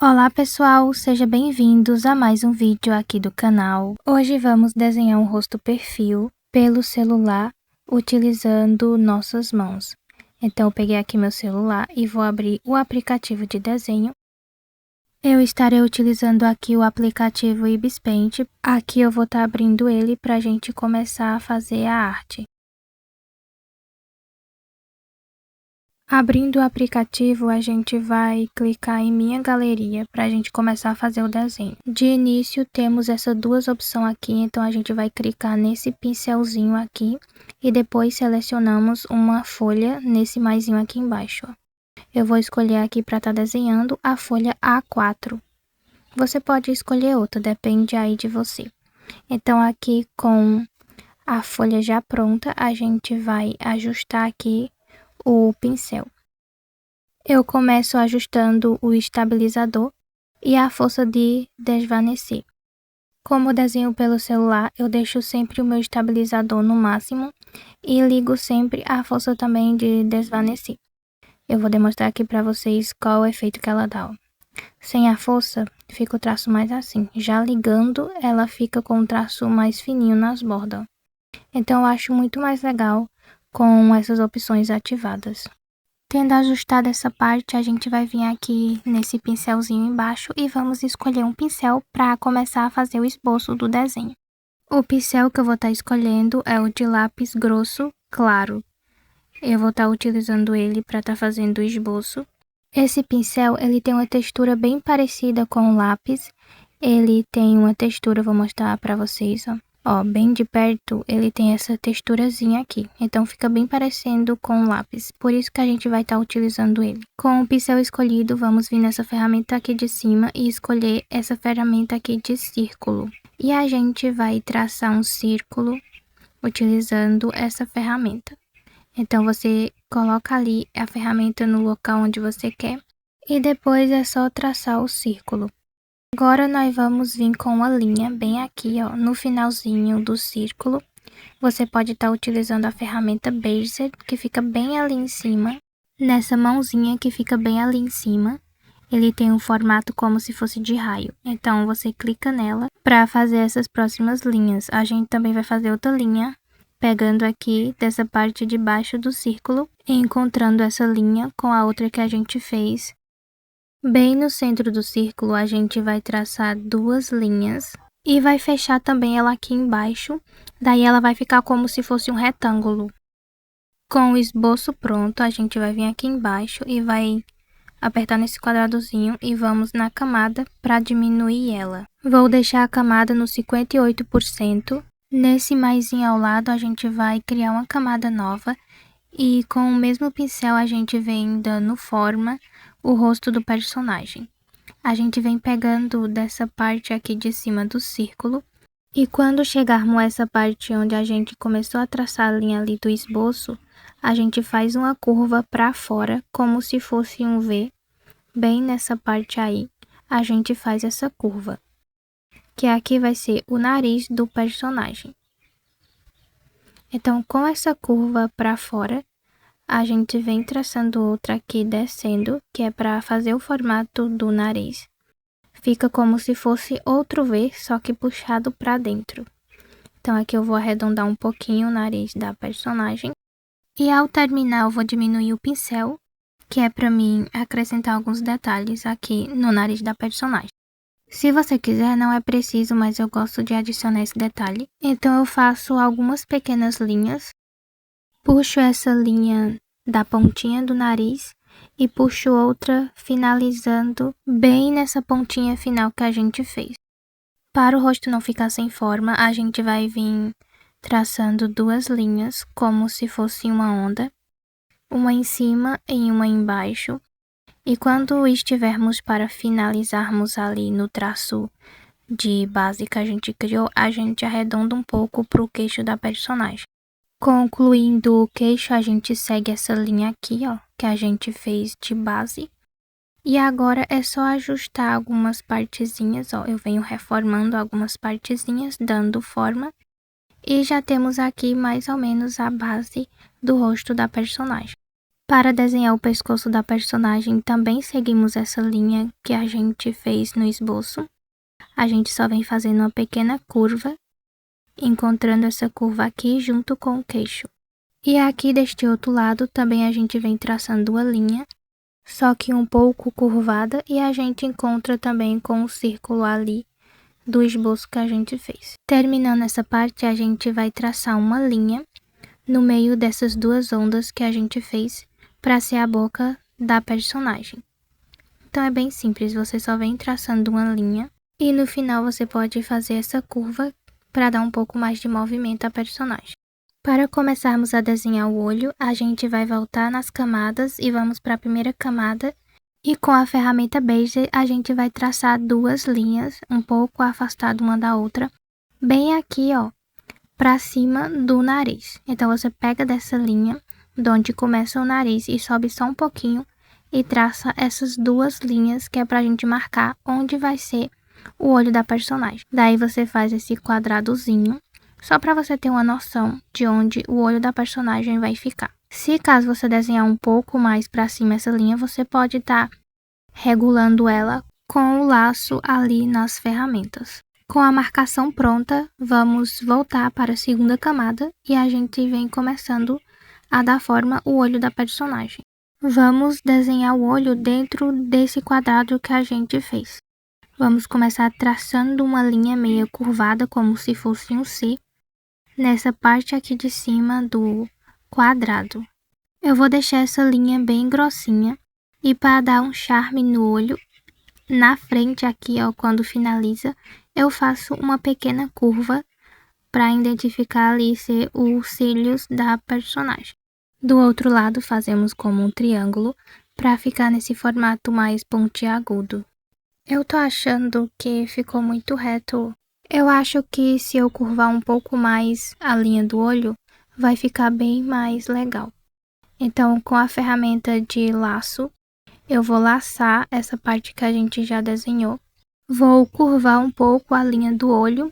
Olá pessoal, sejam bem-vindos a mais um vídeo aqui do canal. Hoje vamos desenhar um rosto perfil pelo celular utilizando nossas mãos. Então eu peguei aqui meu celular e vou abrir o aplicativo de desenho. Eu estarei utilizando aqui o aplicativo Ibis Paint. Aqui eu vou estar abrindo ele para a gente começar a fazer a arte. Abrindo o aplicativo, a gente vai clicar em Minha Galeria para a gente começar a fazer o desenho. De início, temos essas duas opções aqui, então a gente vai clicar nesse pincelzinho aqui e depois selecionamos uma folha nesse maisinho aqui embaixo. Eu vou escolher aqui para estar desenhando a folha A4. Você pode escolher outra, depende aí de você. Então aqui com a folha já pronta, a gente vai ajustar aqui o pincel. Eu começo ajustando o estabilizador e a força de desvanecer. Como eu desenho pelo celular, eu deixo sempre o meu estabilizador no máximo e ligo sempre a força também de desvanecer. Eu vou demonstrar aqui para vocês qual o efeito que ela dá. Sem a força, fica o traço mais assim. Já ligando, ela fica com o traço mais fininho nas bordas. Então eu acho muito mais legal com essas opções ativadas. Tendo ajustado essa parte, a gente vai vir aqui nesse pincelzinho embaixo e vamos escolher um pincel para começar a fazer o esboço do desenho. O pincel que eu vou estar escolhendo é o de lápis grosso claro. Eu vou estar utilizando ele para estar fazendo o esboço. Esse pincel, ele tem uma textura bem parecida com o lápis. Ele tem uma textura, vou mostrar para vocês, ó. Ó, bem de perto, ele tem essa texturazinha aqui. Então, fica bem parecendo com o lápis. Por isso que a gente vai estar utilizando ele. Com o pincel escolhido, vamos vir nessa ferramenta aqui de cima e escolher essa ferramenta aqui de círculo. E a gente vai traçar um círculo utilizando essa ferramenta. Então, você coloca ali a ferramenta no local onde você quer. E depois é só traçar o círculo. Agora nós vamos vir com uma linha bem aqui, ó, no finalzinho do círculo. Você pode estar utilizando a ferramenta Bezier, que fica bem ali em cima. Nessa mãozinha que fica bem ali em cima, ele tem um formato como se fosse de raio. Então, você clica nela para fazer essas próximas linhas. A gente também vai fazer outra linha, pegando aqui dessa parte de baixo do círculo e encontrando essa linha com a outra que a gente fez. Bem no centro do círculo, a gente vai traçar duas linhas e vai fechar também ela aqui embaixo, daí ela vai ficar como se fosse um retângulo. Com o esboço pronto, a gente vai vir aqui embaixo e vai apertar nesse quadradozinho e vamos na camada para diminuir ela. Vou deixar a camada no 58%. Nesse maisinho ao lado, a gente vai criar uma camada nova e com o mesmo pincel a gente vem dando forma o rosto do personagem. A gente vem pegando dessa parte aqui de cima do círculo e quando chegarmos a essa parte onde a gente começou a traçar a linha ali do esboço, a gente faz uma curva para fora como se fosse um V. Bem nessa parte aí, a gente faz essa curva, que aqui vai ser o nariz do personagem. Então, com essa curva para fora, a gente vem traçando outra aqui descendo, que é para fazer o formato do nariz. Fica como se fosse outro V, só que puxado para dentro. Então, aqui eu vou arredondar um pouquinho o nariz da personagem. E ao terminar, eu vou diminuir o pincel, que é para mim acrescentar alguns detalhes aqui no nariz da personagem. Se você quiser, não é preciso, mas eu gosto de adicionar esse detalhe. Então, eu faço algumas pequenas linhas. Puxo essa linha da pontinha do nariz e puxo outra finalizando bem nessa pontinha final que a gente fez. Para o rosto não ficar sem forma, a gente vai vir traçando duas linhas como se fosse uma onda, uma em cima e uma embaixo. E quando estivermos para finalizarmos ali no traço de base que a gente criou, a gente arredonda um pouco para o queixo da personagem. Concluindo o queixo, a gente segue essa linha aqui, ó, que a gente fez de base. E agora é só ajustar algumas partezinhas, ó, eu venho reformando algumas partezinhas, dando forma. E já temos aqui mais ou menos a base do rosto da personagem. Para desenhar o pescoço da personagem, também seguimos essa linha que a gente fez no esboço. A gente só vem fazendo uma pequena curva, encontrando essa curva aqui junto com o queixo. E aqui deste outro lado também a gente vem traçando uma linha, só que um pouco curvada, e a gente encontra também com o círculo ali do esboço que a gente fez. Terminando essa parte, a gente vai traçar uma linha no meio dessas duas ondas que a gente fez para ser a boca da personagem. Então é bem simples, você só vem traçando uma linha e no final você pode fazer essa curva para dar um pouco mais de movimento à personagem. Para começarmos a desenhar o olho, a gente vai voltar nas camadas e vamos para a primeira camada. E com a ferramenta Bezier, a gente vai traçar duas linhas, um pouco afastadas uma da outra, bem aqui, ó, para cima do nariz. Então, você pega dessa linha, de onde começa o nariz, e sobe só um pouquinho, e traça essas duas linhas, que é para a gente marcar onde vai ser o olho da personagem. Daí, você faz esse quadradozinho, só para você ter uma noção de onde o olho da personagem vai ficar. Se caso você desenhar um pouco mais para cima essa linha, você pode estar regulando ela com o laço ali nas ferramentas. Com a marcação pronta, vamos voltar para a segunda camada e a gente vem começando a dar forma ao olho da personagem. Vamos desenhar o olho dentro desse quadrado que a gente fez. Vamos começar traçando uma linha meio curvada, como se fosse um C, nessa parte aqui de cima do quadrado. Eu vou deixar essa linha bem grossinha e para dar um charme no olho, na frente aqui, ó, quando finaliza, eu faço uma pequena curva para identificar ali ser os cílios da personagem. Do outro lado, fazemos como um triângulo para ficar nesse formato mais pontiagudo. Eu tô achando que ficou muito reto. Eu acho que se eu curvar um pouco mais a linha do olho, vai ficar bem mais legal. Então, com a ferramenta de laço, eu vou laçar essa parte que a gente já desenhou. Vou curvar um pouco a linha do olho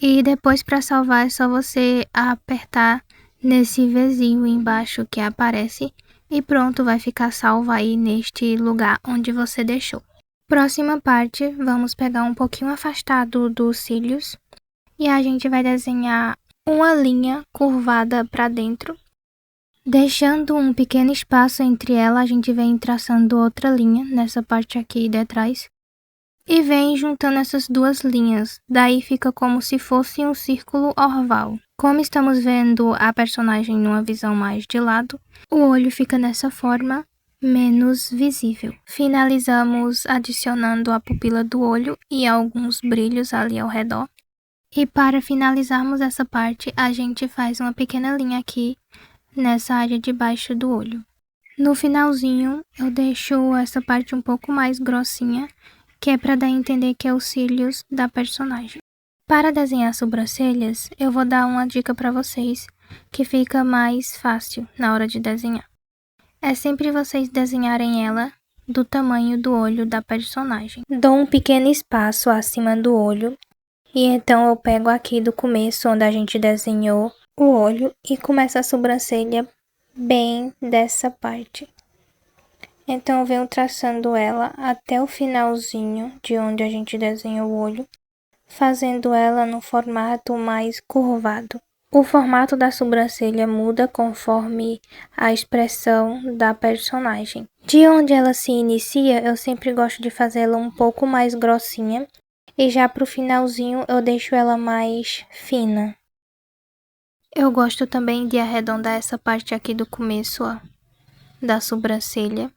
e depois para salvar é só você apertar nesse Vzinho embaixo que aparece e pronto, vai ficar salvo aí neste lugar onde você deixou. Próxima parte, vamos pegar um pouquinho afastado dos cílios e a gente vai desenhar uma linha curvada para dentro. Deixando um pequeno espaço entre ela, a gente vem traçando outra linha nessa parte aqui de trás e vem juntando essas duas linhas, daí fica como se fosse um círculo oval. Como estamos vendo a personagem numa visão mais de lado, o olho fica nessa forma menos visível. Finalizamos adicionando a pupila do olho e alguns brilhos ali ao redor. E para finalizarmos essa parte, a gente faz uma pequena linha aqui nessa área de baixo do olho. No finalzinho, eu deixo essa parte um pouco mais grossinha, que é para dar a entender que é os cílios da personagem. Para desenhar sobrancelhas, eu vou dar uma dica para vocês que fica mais fácil na hora de desenhar. É sempre vocês desenharem ela do tamanho do olho da personagem. Dou um pequeno espaço acima do olho e então eu pego aqui do começo onde a gente desenhou o olho e começo a sobrancelha bem dessa parte. Então eu venho traçando ela até o finalzinho de onde a gente desenhou o olho, fazendo ela no formato mais curvado. O formato da sobrancelha muda conforme a expressão da personagem. De onde ela se inicia, eu sempre gosto de fazê-la um pouco mais grossinha e já pro finalzinho eu deixo ela mais fina. Eu gosto também de arredondar essa parte aqui do começo, ó, da sobrancelha.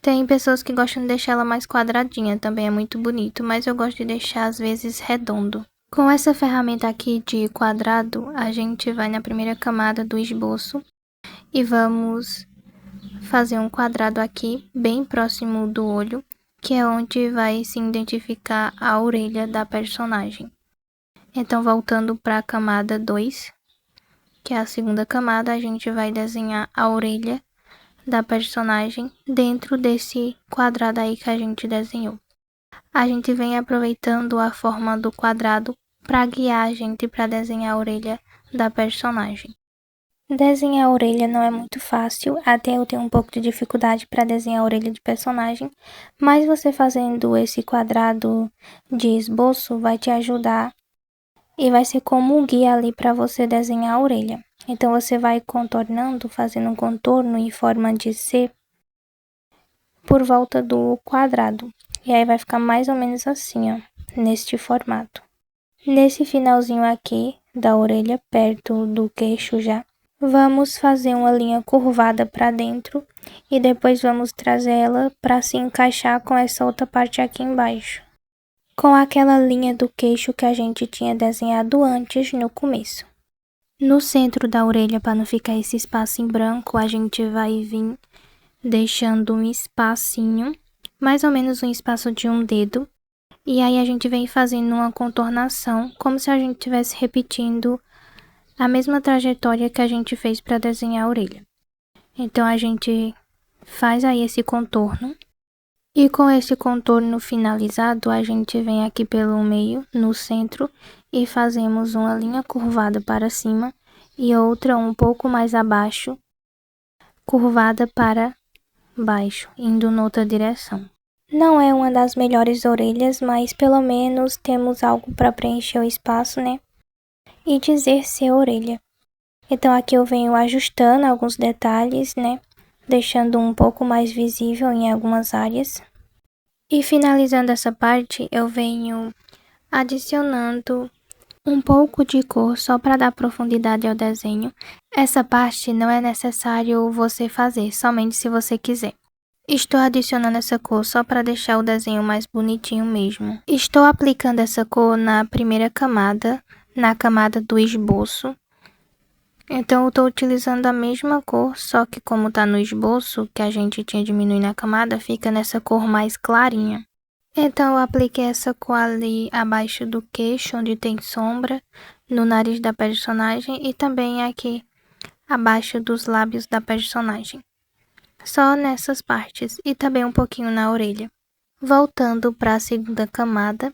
Tem pessoas que gostam de deixar ela mais quadradinha, também é muito bonito, mas eu gosto de deixar às vezes redondo. Com essa ferramenta aqui de quadrado, a gente vai na primeira camada do esboço e vamos fazer um quadrado aqui, bem próximo do olho, que é onde vai se identificar a orelha da personagem. Então, voltando para a camada 2, que é a segunda camada, a gente vai desenhar a orelha da personagem dentro desse quadrado aí que a gente desenhou. A gente vem aproveitando a forma do quadrado para guiar a gente para desenhar a orelha da personagem. Desenhar a orelha não é muito fácil, até eu tenho um pouco de dificuldade para desenhar a orelha de personagem, mas você fazendo esse quadrado de esboço vai te ajudar e vai ser como um guia ali para você desenhar a orelha. Então você vai contornando, fazendo um contorno em forma de C por volta do quadrado. E aí vai ficar mais ou menos assim, ó, neste formato. Nesse finalzinho aqui da orelha, perto do queixo já, vamos fazer uma linha curvada para dentro e depois vamos trazer ela para se encaixar com essa outra parte aqui embaixo, com aquela linha do queixo que a gente tinha desenhado antes no começo. No centro da orelha, para não ficar esse espaço em branco, a gente vai vir deixando um espacinho, mais ou menos um espaço de um dedo, e aí a gente vem fazendo uma contornação, como se a gente estivesse repetindo a mesma trajetória que a gente fez para desenhar a orelha. Então a gente faz aí esse contorno, e com esse contorno finalizado, a gente vem aqui pelo meio, no centro, e fazemos uma linha curvada para cima e outra um pouco mais abaixo, curvada para baixo, indo noutra direção. Não é uma das melhores orelhas, mas pelo menos temos algo para preencher o espaço, né? E dizer ser orelha. Então aqui eu venho ajustando alguns detalhes, né? Deixando um pouco mais visível em algumas áreas. E finalizando essa parte, eu venho adicionando um pouco de cor só para dar profundidade ao desenho. Essa parte não é necessário você fazer, somente se você quiser. Estou adicionando essa cor só para deixar o desenho mais bonitinho mesmo. Estou aplicando essa cor na primeira camada, na camada do esboço. Então eu estou utilizando a mesma cor, só que como está no esboço, que a gente tinha diminuído na camada, fica nessa cor mais clarinha. Então eu apliquei essa cor ali abaixo do queixo, onde tem sombra, no nariz da personagem e também aqui abaixo dos lábios da personagem. Só nessas partes e também um pouquinho na orelha. Voltando para a segunda camada,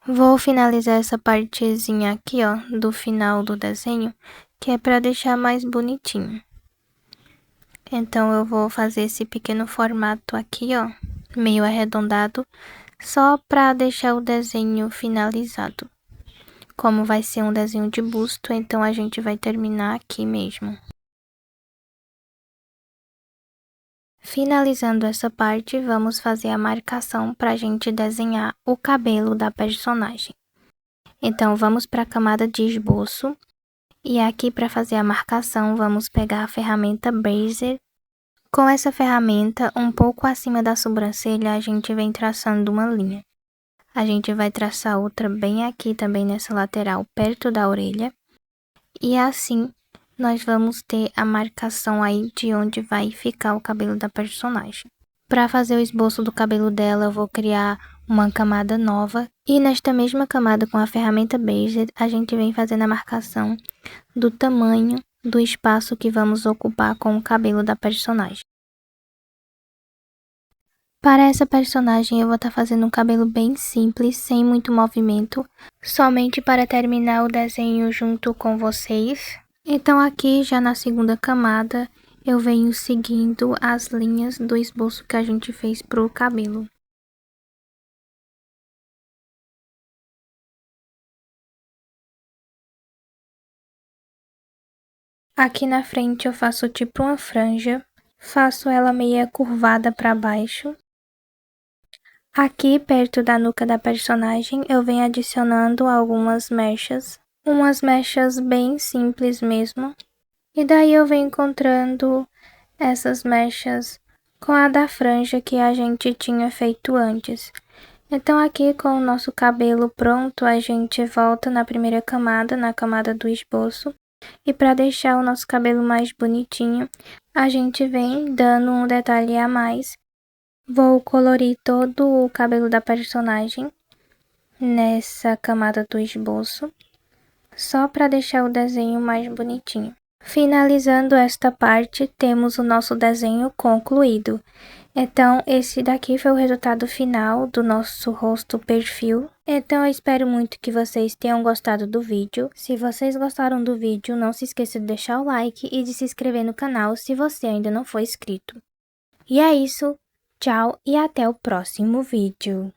vou finalizar essa partezinha aqui, ó, do final do desenho, que é para deixar mais bonitinho. Então eu vou fazer esse pequeno formato aqui, ó, meio arredondado, só para deixar o desenho finalizado. Como vai ser um desenho de busto, então a gente vai terminar aqui mesmo. Finalizando essa parte, vamos fazer a marcação para a gente desenhar o cabelo da personagem. Então, vamos para a camada de esboço. E aqui, para fazer a marcação, vamos pegar a ferramenta Bezier. Com essa ferramenta, um pouco acima da sobrancelha, a gente vem traçando uma linha. A gente vai traçar outra bem aqui também nessa lateral, perto da orelha. E assim, nós vamos ter a marcação aí de onde vai ficar o cabelo da personagem. Para fazer o esboço do cabelo dela, eu vou criar uma camada nova. E nesta mesma camada, com a ferramenta Bezier, a gente vem fazendo a marcação do tamanho do espaço que vamos ocupar com o cabelo da personagem. Para essa personagem, eu vou estar fazendo um cabelo bem simples, sem muito movimento, somente para terminar o desenho junto com vocês. Então aqui, já na segunda camada, eu venho seguindo as linhas do esboço que a gente fez para o cabelo. Aqui na frente eu faço tipo uma franja, faço ela meia curvada para baixo. Aqui perto da nuca da personagem eu venho adicionando algumas mechas, umas mechas bem simples mesmo. E daí eu venho encontrando essas mechas com a da franja que a gente tinha feito antes. Então aqui com o nosso cabelo pronto, a gente volta na primeira camada, na camada do esboço. E para deixar o nosso cabelo mais bonitinho, a gente vem dando um detalhe a mais. Vou colorir todo o cabelo da personagem nessa camada do esboço, só para deixar o desenho mais bonitinho. Finalizando esta parte, temos o nosso desenho concluído. Então, esse daqui foi o resultado final do nosso rosto perfil. Então eu espero muito que vocês tenham gostado do vídeo. Se vocês gostaram do vídeo, não se esqueça de deixar o like e de se inscrever no canal se você ainda não for inscrito. E é isso, tchau e até o próximo vídeo.